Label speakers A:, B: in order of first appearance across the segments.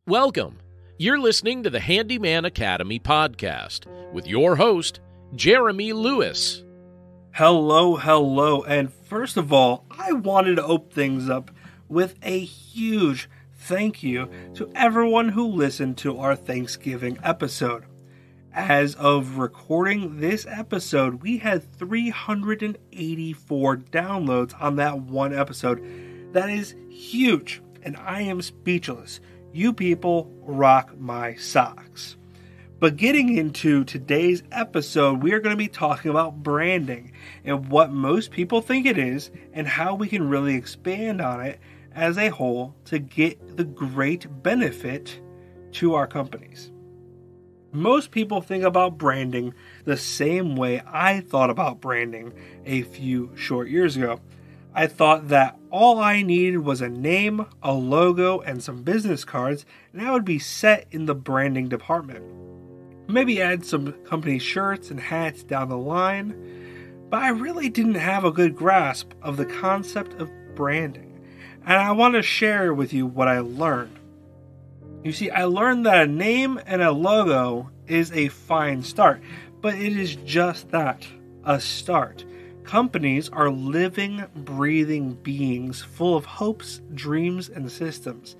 A: Welcome. You're listening to the Handyman Academy podcast with your host, Jeremy Lewis.
B: Hello, and first of all, I wanted to open things up with a huge thank you to everyone who listened to our Thanksgiving episode. As of recording this episode, we had 384 downloads on that one episode. That is huge, and I am speechless. You people rock my socks. But getting into today's episode, we are going to be talking about branding and what most people think it is and how we can really expand on it as a whole to get the great benefit to our companies. Most people think about branding the same way I thought about branding a few short years ago. I thought that all I needed was a name, a logo, and some business cards, and I would be set in the branding department. Maybe add some company shirts and hats down the line, but I really didn't have a good grasp of the concept of branding, and I want to share with you what I learned. You see, I learned that a name and a logo is a fine start, but it is just that, a start. Companies are living, breathing beings full of hopes, dreams, and systems.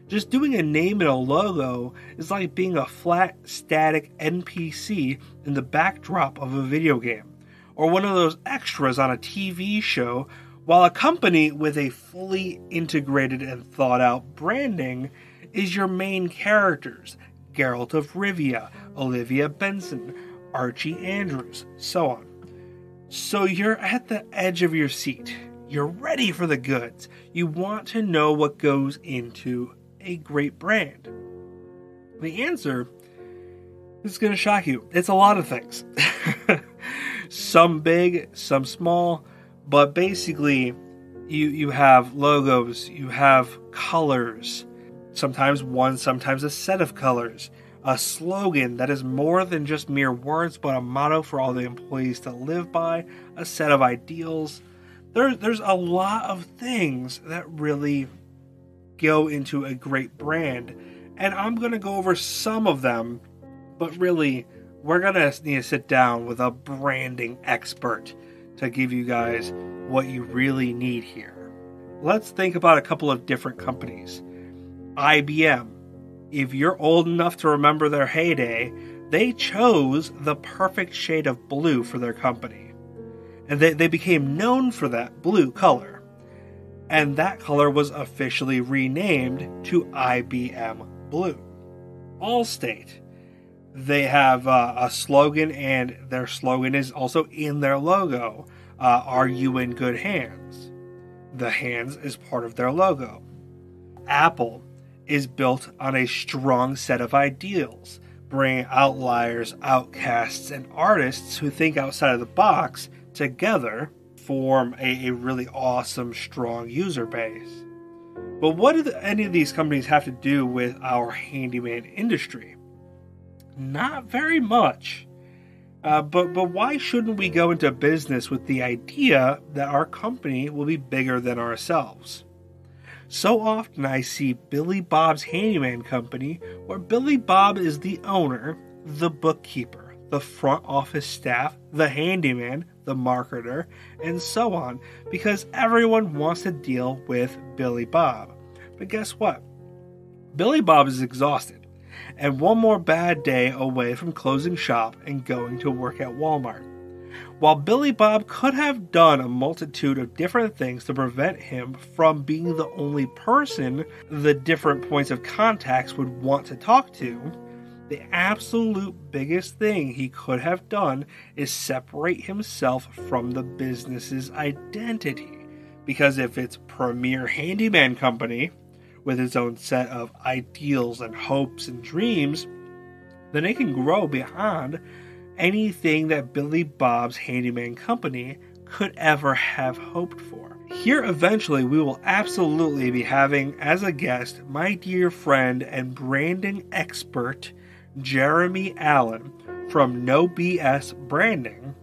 B: Just doing a name and a logo is like being a flat, static NPC in the backdrop of a video game, or one of those extras on a TV show, while a company with a fully integrated and thought out branding is your main characters, Geralt of Rivia, Olivia Benson, Archie Andrews, so on. So you're at the edge of your seat. You're ready for the goods. You want to know what goes into a great brand. The answer is going to shock you. It's a lot of things. Some big, some small, but basically you have logos, you have colors, sometimes one, sometimes a set of colors. A slogan that is more than just mere words, but a motto for all the employees to live by, a set of ideals. There's a lot of things that really go into a great brand, and I'm going to go over some of them, but really, we're going to need to sit down with a branding expert to give you guys what you really need here. Let's think about a couple of different companies. IBM. If you're old enough to remember their heyday, they chose the perfect shade of blue for their company. And they became known for that blue color. And that color was officially renamed to IBM Blue. Allstate. They have a slogan, and their slogan is also in their logo. Are you in good hands? The hands is part of their logo. Apple is built on a strong set of ideals, bringing outliers, outcasts, and artists who think outside of the box together form a really awesome, strong user base. But what do any of these companies have to do with our handyman industry? Not very much. But why shouldn't we go into business with the idea that our company will be bigger than ourselves? So often I see Billy Bob's Handyman Company, where Billy Bob is the owner, the bookkeeper, the front office staff, the handyman, the marketer, and so on, because everyone wants to deal with Billy Bob. But guess what? Billy Bob is exhausted, and one more bad day away from closing shop and going to work at Walmart. While Billy Bob could have done a multitude of different things to prevent him from being the only person the different points of contacts would want to talk to, the absolute biggest thing he could have done is separate himself from the business's identity. Because if it's Premier Handyman Company, with its own set of ideals and hopes and dreams, then it can grow beyond anything that Billy Bob's Handyman Company could ever have hoped for. Here eventually we will absolutely be having as a guest my dear friend and branding expert Jeremy Allen from No BS Branding,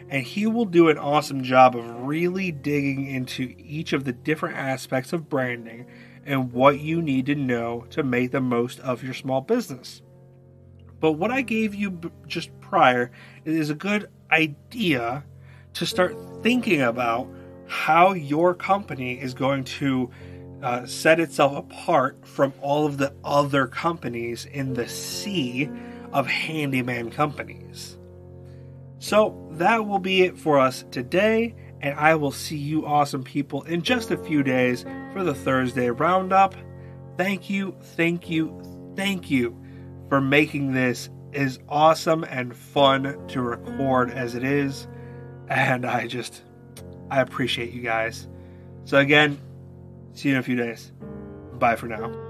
B: and he will do an awesome job of really digging into each of the different aspects of branding and what you need to know to make the most of your small business. But what I gave you just prior is a good idea to start thinking about how your company is going to set itself apart from all of the other companies in the sea of handyman companies. So that will be it for us today, and I will see you awesome people in just a few days for the Thursday Roundup. Thank you for making this as awesome and fun to record as it is, and I appreciate you guys. So again, see you in a few days. Bye for now.